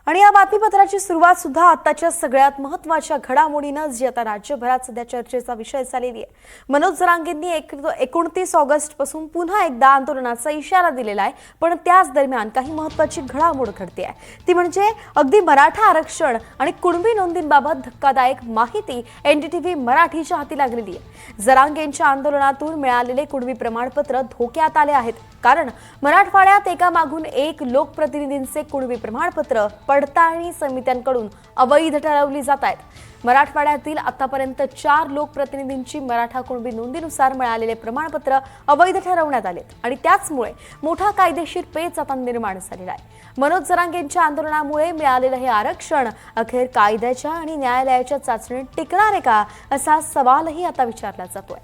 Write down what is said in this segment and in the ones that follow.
आणि या बातमीपत्राची सुरुवात सुद्धा आताच्या सगळ्यात महत्त्वाच्या घडामोडीनं जी आता राज्यभरात सध्या चर्चेचा विषय झालेली आहे। मनोज जरांगेंनी 29 ऑगस्ट पासून पुन्हा एकदा आंदोलनाचा इशारा दिलेला आहे, पण त्याच दरम्यान काही महत्त्वाची घडामोड घडते आहे। ती म्हणजे अगदी मराठा आरक्षण आणि कुणबी नोंदींबाबत धक्कादायक माहिती एनडीटीव्ही मराठीच्या हाती लागलेली आहे। जरांगेंच्या आंदोलनातून मिळालेले कुणबी प्रमाणपत्र धोक्यात आले आहेत, कारण मराठवाड्यात एकामागून एक लोकप्रतिनिधींचे कुणबी प्रमाणपत्र पडताळणी समित्यांकडून अवैध ठरवली जात आहेत। मराठवाड्यातील आतापर्यंत 4 लोकप्रतिनिधींची मराठा कुणबी नोंदीनुसार मिळालेले प्रमाणपत्र अवैध ठरवण्यात आलेत आणि त्याचमुळे मोठा कायदेशीर पेच आता निर्माण झालेला आहे। मनोज जरांगेंच्या आंदोलनामुळे मिळालेलं हे आरक्षण अखेर कायद्याच्या आणि न्यायालयाच्या चाचणीत टिकणार आहे का, असा सवालही आता विचारला जातोय।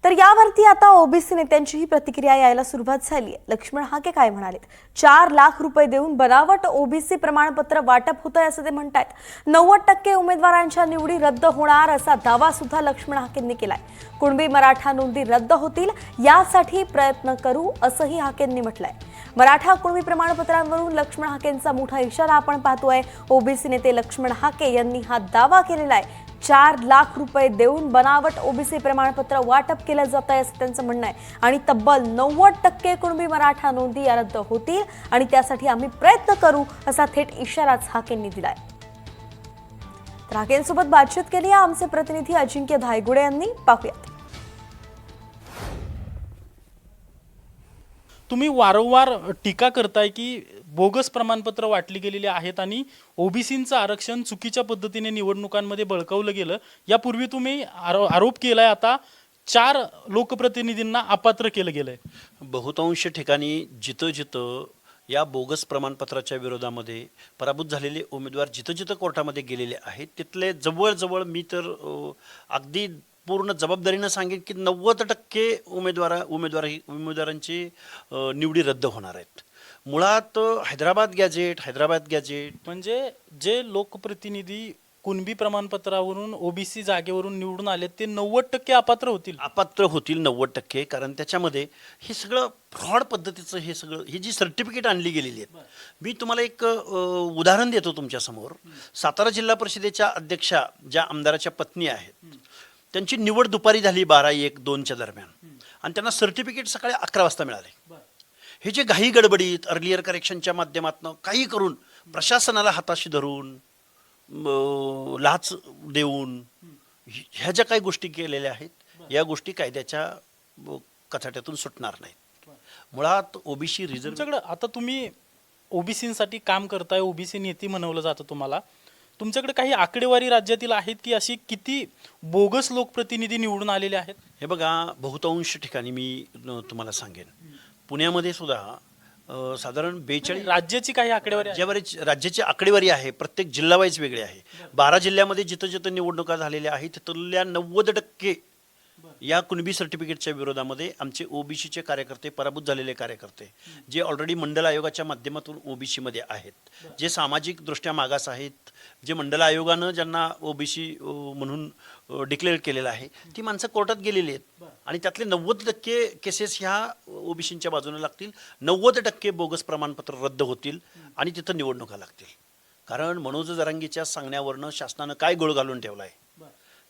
तर यावरती आता ओबीसी नेत्यांची ही प्रतिक्रिया यायला सुरुवात झाली आहे। लक्ष्मण हाके काय म्हणाले? 4 लाख रुपये देऊन बनावट ओबीसी प्रमाणपत्र वाटप होतंय असं ते म्हणतात। 90% उमेदवारांच्या निवडी रद्द होणार असा दावा सुद्धा लक्ष्मण हाकेंनी केलाय। कुणबी मराठा नोंदी रद्द होतील यासाठी प्रयत्न करू असंही हाकेंनी म्हटलंय। मराठा कुणबी प्रमाणपत्रांवरून लक्ष्मण हाकेंचा मोठा इशारा आपण पाहतोय। ओबीसी नेते लक्ष्मण हाके यांनी हा दावा केलेला आहे। 4 लाख रुपये देऊन बनावट ओबीसी प्रमाणपत्र वाटप केलं जात आहे असं त्यांचं म्हणणं आहे आणि तब्बल 90% कुणबी मराठा नोंदी रद्द होतील आणि त्यासाठी आम्ही प्रयत्न करू असा थेट इशाराच हाकेंनी दिलाय। तर हाकेंसोबत बातचीत केली आहे आमचे प्रतिनिधी अजिंक्य धायगुडे यांनी, पाहूयात। तुम्ही वारंवार टीका करताय की बोगस प्रमाणपत्र वाटली गेलेली आहेत आणि ओबीसींचं आरक्षण चुकीच्या पद्धतीने निवडणुकांमध्ये बळकावलं गेलं। यापूर्वी तुम्ही आरोप केलाय, आता 4 लोकप्रतिनिधींना अपात्र केलं गेलंय। बहुतांश ठिकाणी जिथं या बोगस प्रमाणपत्राच्या विरोधामध्ये पराभूत झालेले उमेदवार जिथं कोर्टामध्ये गेलेले आहेत, तिथले जवळजवळ मी तर अगदी पूर्ण जबाबदारीनं सांगेन की 90% उमेदवारांची निवडी रद्द होणार आहेत। मुळात हैदराबाद गॅजेट म्हणजे जे लोकप्रतिनिधी कुणबी प्रमाणपत्रावरून ओबीसी जागेवरून निवडून आले ते 90% अपात्र होतील 90%, कारण त्याच्यामध्ये हे सगळं फ्रॉड पद्धतीचं ही जी सर्टिफिकेट आणली गेलेली आहेत। मी तुम्हाला एक उदाहरण देतो तुमच्या समोर। सातारा जिल्हा परिषदेच्या अध्यक्षा ज्या आमदाराच्या पत्नी आहेत, त्यांची निवड दुपारी झाली 12-1-2च्या दरम्यान आणि त्यांना सर्टिफिकेट सकाळी 11 वाजता मिळाले। हे जे घाई गडबडीत अर्लियर करेक्शनच्या माध्यमातून काही करून प्रशासनाला हाताशी धरून लाच देऊन ह्या ज्या काही गोष्टी केलेल्या आहेत, या गोष्टी कायद्याच्या कचाट्यातून सुटणार नाहीत। मुळात ओबीसी तुमच्याकडे आता तुम्ही ओबीसींसाठी काम करताय, ओबीसी नेते म्हणवलं जातं तुम्हाला, तुमच्याकडे काही आकडेवारी राज्यातील आहेत की अशी किती बोगस लोकप्रतिनिधी निवडून आलेले आहेत? हे बघा, बहुतांश ठिकाणी मी तुम्हाला सांगेन, पुण्यामध्ये सुद्धा साधारण 42 राज्याची काही आकडेवारी राज्याची आकडेवारी आहे, प्रत्येक जिल्हा वाईज वेगळी आहे। 12 जिल्ह्यामध्ये जिथं निवडणुका झालेल्या आहेत तिथल्या 90% या कुणबी सर्टिफिकेटच्या विरोधामध्ये आमचे ओबीसीचे कार्यकर्ते, पराभूत झालेले कार्यकर्ते, जे ऑलरेडी मंडल आयोगाच्या माध्यमातून ओबीसी मध्ये आहेत, जे सामाजिक दृष्ट्या मागास आहेत, जे मंडल आयोगानं ज्यांना ओबीसी म्हणून डिक्लेअर केलेलं आहे, ती माणसं कोर्टात गेलेली आहेत आणि त्यातले 90% केसेस ह्या ओबीसींच्या बाजूने लागतील। 90% बोगस प्रमाणपत्र रद्द होतील आणि तिथं निवडणुका लागतील। कारण मनोज जरांगेच्या सांगण्यावरनं शासनानं काय गोळ घालून ठेवलाय,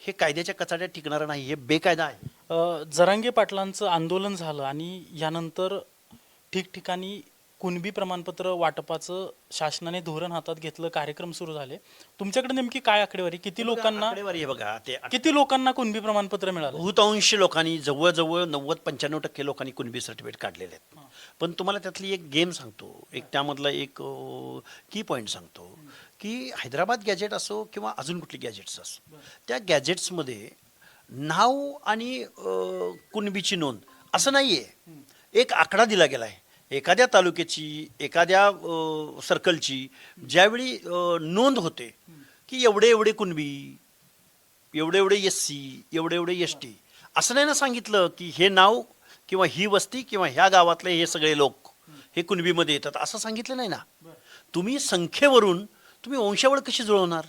हे कायद्याच्या कचाट्यात टिकणार नाही, हे बेकायदा आहे। जरांगे पाटलांचं आंदोलन झालं आणि यानंतर ठिकठिकाणी कुणबी प्रमाणपत्र वाटपाचं शासनाने धोरण हातात घेतलं, कार्यक्रम सुरू झाले। तुमच्याकडे नेमकी काय आकडेवारी, किती लोकांना कुणबी प्रमाणपत्र मिळालं? बहुतांश लोकांनी, जवळजवळ 90-95% लोकांनी कुणबी सर्टिफिकेट काढलेले आहेत। पण तुम्हाला त्यातली एक गेम सांगतो, एक त्यामधला एक की पॉईंट सांगतो की हैदराबाद गॅजेट असो किंवा अजून कुठली गॅजेट्स असो, त्या गॅजेट्समध्ये नाव आणि कुणबीची नोंद असं नाहीये, एक आकडा दिला गेला आहे। एखाद्या तालुक्याची, एखाद्या सर्कलची ज्यावेळी नोंद होते की एवढे कुणबी, एवढे एससी, एवढे एसटी, असं नाही ना सांगितलं की हे नाव किंवा ही वस्ती किंवा ह्या गावातले हे सगळे लोक हे कुणबीमध्ये येतात, असं सांगितलं नाही ना। तुम्ही संख्येवरून तुम्ही वंशावळ कशी जुळवणार?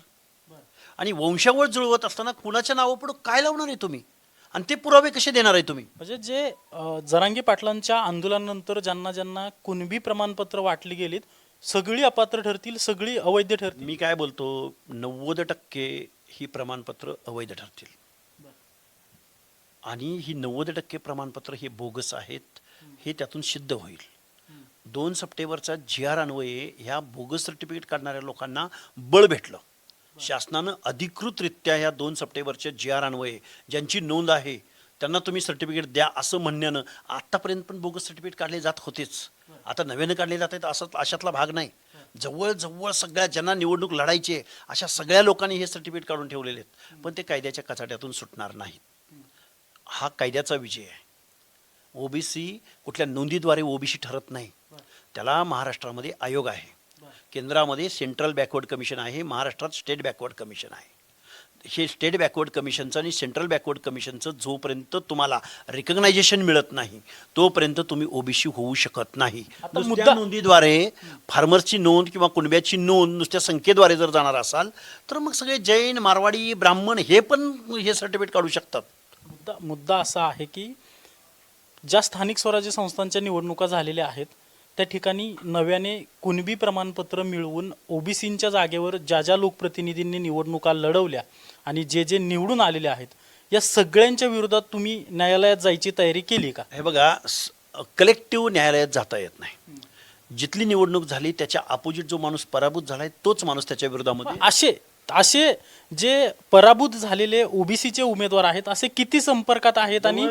आणि वंशावळ जुळवत असताना कुणाच्या नावापुढे काय लावणार आहे तुम्ही? आणि ते पुरावे कसे देणार आहे तुम्ही? म्हणजे जे जरांगे पाटलांच्या आंदोलनानंतर ज्यांना ज्यांना कुणबी प्रमाणपत्र वाटली गेलीत सगळी अपात्र ठरतील, सगळी अवैध ठरतील. मी काय बोलतो, 90% ही प्रमाणपत्र अवैध ठरतील आणि ही 90% प्रमाणपत्र हे बोगस आहेत हे त्यातून सिद्ध होईल. 2 सप्टेंबरचा GR अन्वये ह्या बोगस सर्टिफिकेट काढणाऱ्या लोकांना बळ भेटलं. शासनानं अधिकृतरित्या ह्या 2 सप्टेंबरच्या GR अन्वये ज्यांची नोंद आहे त्यांना तुम्ही सर्टिफिकेट द्या असं म्हणण्यानं आतापर्यंत पण बोगस सर्टिफिकेट काढले जात होतेच. आता नव्यानं काढले जात आहेत असं अशातला भाग नाही. जवळजवळ सगळ्या ज्यांना निवडणूक लढायची आहे अशा सगळ्या लोकांनी हे सर्टिफिकेट काढून ठेवलेले आहेत, पण ते कायद्याच्या कचाट्यातून सुटणार नाहीत. हा कायद्याचा विजय आहे. ओबीसी कुठल्या नोंदीद्वारे ओबीसी ठरत नाही. त्याला महाराष्ट्रामध्ये आयोग आहे, केंद्रामध्ये सेंट्रल बॅकवर्ड कमिशन आहे, महाराष्ट्रात स्टेट बॅकवर्ड कमिशन आहे. हे स्टेट बॅकवर्ड कमिशनचं आणि सेंट्रल बॅकवर्ड कमिशनचं जोपर्यंत तुम्हाला रिकग्नायझेशन मिळत नाही तोपर्यंत तुम्ही ओबीसी होऊ शकत नाही. नुसत्या नोंदीद्वारे फार्मर्सची नोंद किंवा कुणब्याची नोंद नुसत्या संख्येद्वारे जर जाणार असाल तर मग सगळे जैन, मारवाडी, ब्राह्मण हे पण हे सर्टिफिकेट काढू शकतात. मुद्दा असा आहे की ज्या स्थानिक स्वराज्य संस्थांच्या निवडणुका झालेल्या आहेत त्या ठिकाणी नव्याने कुणबी प्रमाणपत्र मिळवून ओबीसींच्या जागेवर ज्या ज्या लोकप्रतिनिधींनी निवडणुका लढवल्या आणि जे जे निवडून आलेले आहेत या सगळ्यांच्या विरोधात तुम्ही न्यायालयात जायची तयारी केली का? हे बघा, कलेक्टिव्ह न्यायालयात जाता येत नाही. जिथली निवडणूक झाली त्याच्या अपोजिट जो माणूस पराभूत झालाय तोच माणूस त्याच्या विरोधामध्ये असे जे पराभूत झालेले ओबीसीचे उमेदवार आहेत असे किती संपर्कात आहेत? आणि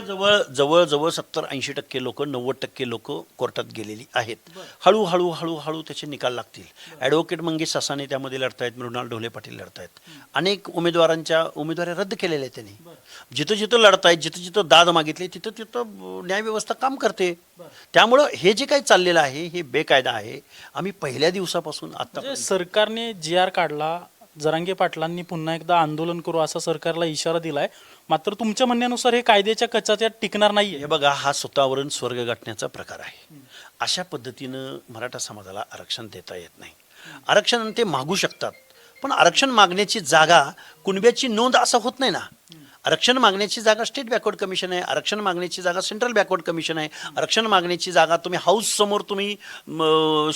जवळजवळ 70-80% लोक, 90% लोक कोर्टात गेलेली आहेत. हळूहळू हळूहळू त्याचे निकाल लागतील. ॲडव्होकेट मंगेश सासाने त्यामध्ये लढतायत, मृणाल ढोले पाटील लढतायत, अनेक उमेदवारी रद्द केलेल्या आहेत त्यांनी. जिथं जिथं लढतायत, जिथं जिथं दाद मागितली तिथं तिथं न्यायव्यवस्था काम करते. त्यामुळं हे जे काही चाललेलं आहे हे बेकायदा आहे. आम्ही पहिल्या दिवसापासून आता सरकारने GR काढला, जरांगे पाटलांनी पुन्हा एकदा आंदोलन करू असा सरकारला इशारा दिलाय, मात्र तुमच्या म्हणण्यानुसार हे कायद्याच्या कचाट्यात टिकणार नाहीये. हे बघा, हा स्वतःवरून स्वर्ग गाठण्याचा प्रकार आहे. अशा पद्धतीनं मराठा समाजाला आरक्षण देता येत नाही. आरक्षण ते मागू शकतात, पण आरक्षण मागण्याची जागा कुणब्याची नोंद असं होत नाही ना. आरक्षण मागण्याची जागा स्टेट बॅकवर्ड कमिशन आहे, आरक्षण मागण्याची जागा सेंट्रल बॅकवर्ड कमिशन आहे, आरक्षण मागण्याची जागा तुम्ही हाऊस समोर तुम्ही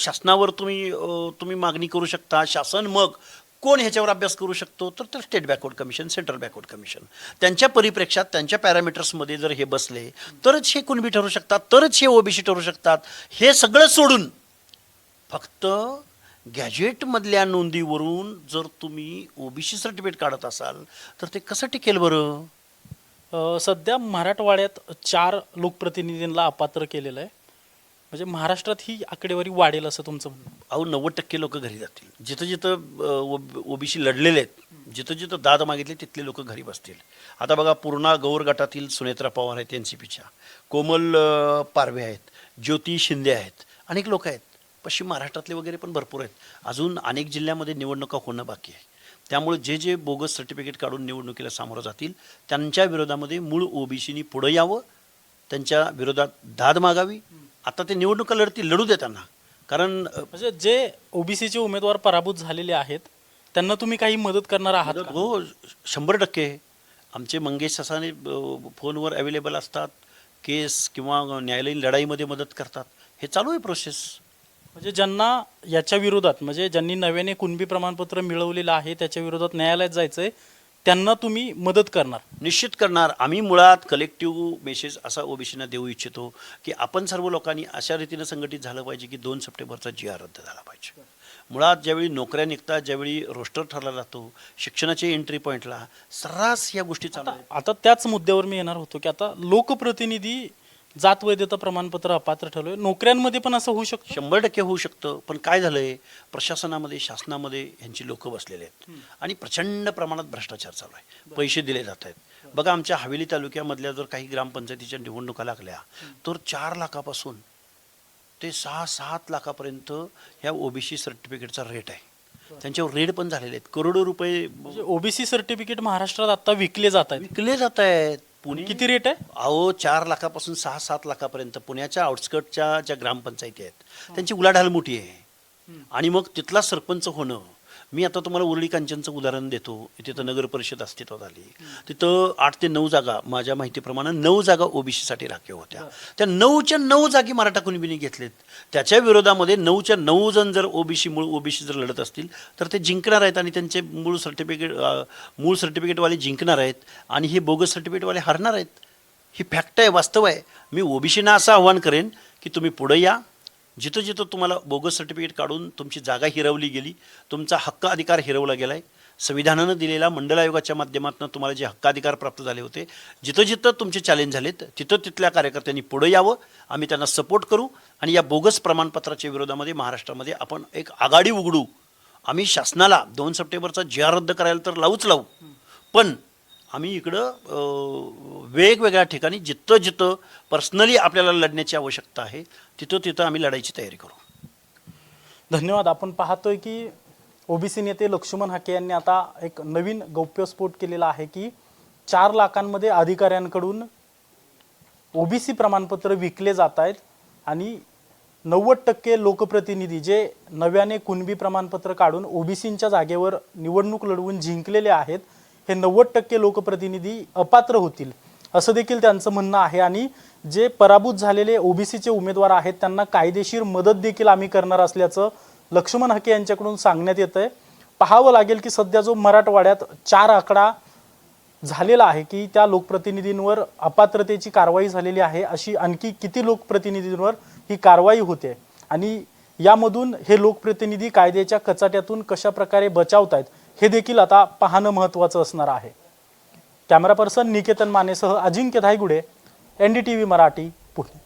शासनावर तुम्ही मागणी करू शकता. शासन मग कोण ह्याच्यावर अभ्यास करू शकतो तर state backward commission, central backward commission. त्यांच्या परिप्रेक्षात त्यांच्या पॅरामीटर्समध्ये जर हे बसले तरच हे कुणबी ठरू शकतात, तरच हे ओबीसी ठरू शकतात. हे सगळं सोडून फक्त गॅजेटमधल्या नोंदीवरून जर तुम्ही ओबीसी सर्टिफिकेट काढत असाल तर ते कसं टिकेल बरं? सध्या मराठवाड्यात 4 लोकप्रतिनिधींना अपात्र केलेलं आहे. म्हणजे महाराष्ट्रात ही आकडेवारी वाढेल असं तुमचं म्हणणं? 90% लोक घरी जातील. जिथं जिथं ओबीसी लढलेले आहेत, जिथं जिथं दाद मागितले तिथले लोक घरी बसतील. आता बघा, पूर्णा गौर गटातील सुनेत्रा पवार आहेत NCPच्या, कोमल पारवे आहेत, ज्योती शिंदे आहेत, अनेक लोक आहेत. पश्चिम महाराष्ट्रातले वगैरे पण भरपूर आहेत. अजून अनेक जिल्ह्यामध्ये निवडणुका होणं बाकी आहे. त्यामुळे जे जे बोगस सर्टिफिकेट काढून निवडणुकीला सामोरं जातील त्यांच्या विरोधामध्ये मूळ ओबीसीनी पुढं यावं, त्यांच्या विरोधात दाद मागावी. आता ते निवडणुका लढू दे त्यांना. कारण म्हणजे जे ओबीसीचे उमेदवार पराभूत झालेले आहेत त्यांना तुम्ही काही मदत करणार आहात का? हो, 100%. आमचे मंगेश सासाने फोनवर अवेलेबल असतात, केस किंवा न्यायालयीन लढाईमध्ये मदत करतात. हे चालू आहे प्रोसेस. म्हणजे ज्यांना याच्या विरोधात, म्हणजे ज्यांनी नव्याने कुणबी प्रमाणपत्र मिळवलेलं आहे त्याच्या विरोधात न्यायालयात जायचंय त्यांना तुम्ही मदत करणार? निश्चित करणार. आम्ही मुळात कलेक्टिव्ह मेसेज असा ओबीसीना देऊ इच्छितो की आपण सर्व लोकांनी अशा रीतीनं संघटित झालं पाहिजे की 2 सप्टेंबरचा GR रद्द झाला पाहिजे. मुळात ज्यावेळी नोकऱ्या निघतात, ज्यावेळी रोस्टर ठरला जातो, शिक्षणाच्या एंट्री पॉईंटला सर्रास या गोष्टी चालू आहेत. आता त्याच मुद्द्यावर मी येणार होतो की आता लोकप्रतिनिधी जात वैधता प्रमाणपत्र अपात्र ठरलोय, नोकऱ्यांमध्ये पण असं होऊ शकतं? 100% होऊ शकतं. पण काय झालंय, प्रशासनामध्ये, शासनामध्ये ह्यांची लोक बसलेले आहेत आणि प्रचंड प्रमाणात भ्रष्टाचार चालू आहे. पैसे दिले जात आहेत. बघा, आमच्या हवेली तालुक्यामधल्या जर काही ग्रामपंचायतीच्या निवडणुका लागल्या तर 4 लाखापासून ते 6-7 लाखापर्यंत ह्या ओबीसी सर्टिफिकेटचा रेट आहे. त्यांच्यावर रेड पण झालेले आहेत. करोडो रुपये ओबीसी सर्टिफिकेट महाराष्ट्रात आता विकले जात आहेत. पुणे किती रेट आहे? 4 लाखापासून 6-7 लाखापर्यंत पुण्याच्या आउटस्कर्टच्या ज्या ग्रामपंचायती आहेत त्यांची उलाढाल मोठी आहे. आणि मग तिथला सरपंच होणं, मी आता तुम्हाला उरळी कांचनचं उदाहरण देतो. तिथं नगर परिषद अस्तित्वात आली. तिथं 8 ते 9 जागा माझ्या माहितीप्रमाणे 9 जागा ओबीसीसाठी राखीव होत्या. त्या 9च्या 9 जागी मराठा कुणबीने घेतलेत. त्याच्या विरोधामध्ये 9च्या 9 जण जर मूळ ओबीसी जर लढत असतील तर ते जिंकणार आहेत आणि त्यांचे मूळ सर्टिफिकेटवाले जिंकणार आहेत आणि हे बोगस सर्टिफिकेटवाले हारणार आहेत. ही फॅक्ट आहे, वास्तव आहे. मी ओबीसीना असं आव्हान करेन की तुम्ही पुढे या. जिथं जिथं तुम्हाला बोगस सर्टिफिकेट काढून तुमची जागा हिरवली गेली, तुमचा हक्क अधिकार हिरवला गेला आहे, संविधानानं दिलेला मंडल आयोगाच्या माध्यमातून तुम्हाला जे हक्काधिकार प्राप्त झाले होते, जिथं जिथं तुमचे चॅलेंज झालेत तिथं तिथल्या कार्यकर्त्यांनी पुढे यावं. आम्ही त्यांना सपोर्ट करू आणि या बोगस प्रमाणपत्राच्या विरोधामध्ये महाराष्ट्रामध्ये आपण एक आघाडी उघडू. आम्ही शासनाला 2 सप्टेंबरचा जी.आर. रद्द करायला तर लावूच लावू, पण आम्ही इकडं वेगवेगळ्या ठिकाणी जिथं जिथं पर्सनली आपल्याला लढण्याची आवश्यकता आहे तिथं तिथं आम्ही लढायची तयारी करू. धन्यवाद. आपण पाहतोय की ओबीसी नेते लक्ष्मण हाके यांनी आता एक नवीन गौप्यस्फोट केलेला आहे की 4 लाखांमध्ये अधिकाऱ्यांकडून ओबीसी प्रमाणपत्र विकले जात आहेत आणि 90% लोकप्रतिनिधी जे नव्याने कुणबी प्रमाणपत्र काढून ओबीसींच्या जागेवर निवडणूक लढवून जिंकलेले आहेत, हे 90% लोकप्रतिनिधी अपात्र होतील असं देखील त्यांचं म्हणणं आहे. आणि जे पराभूत झालेले ओबीसीचे उमेदवार आहेत त्यांना कायदेशीर मदत देखील आम्ही करणार असल्याचं लक्ष्मण हाके यांच्याकडून सांगण्यात येत आहे. पाहावं लागेल की सध्या जो मराठवाड्यात 4 आकडा झालेला आहे की त्या लोकप्रतिनिधींवर अपात्रतेची कारवाई झालेली आहे, अशी आणखी किती लोकप्रतिनिधींवर ही कारवाई होते आणि यामधून हे लोकप्रतिनिधी कायद्याच्या कचाट्यातून कशा प्रकारे बचावतायत हे देखील आता पाहणं महत्त्वाचं असणार आहे. कॅमेरा पर्सन निकेतन मानेसह अजिंक्य धायगुडे, NDTV मराठी, पुणे.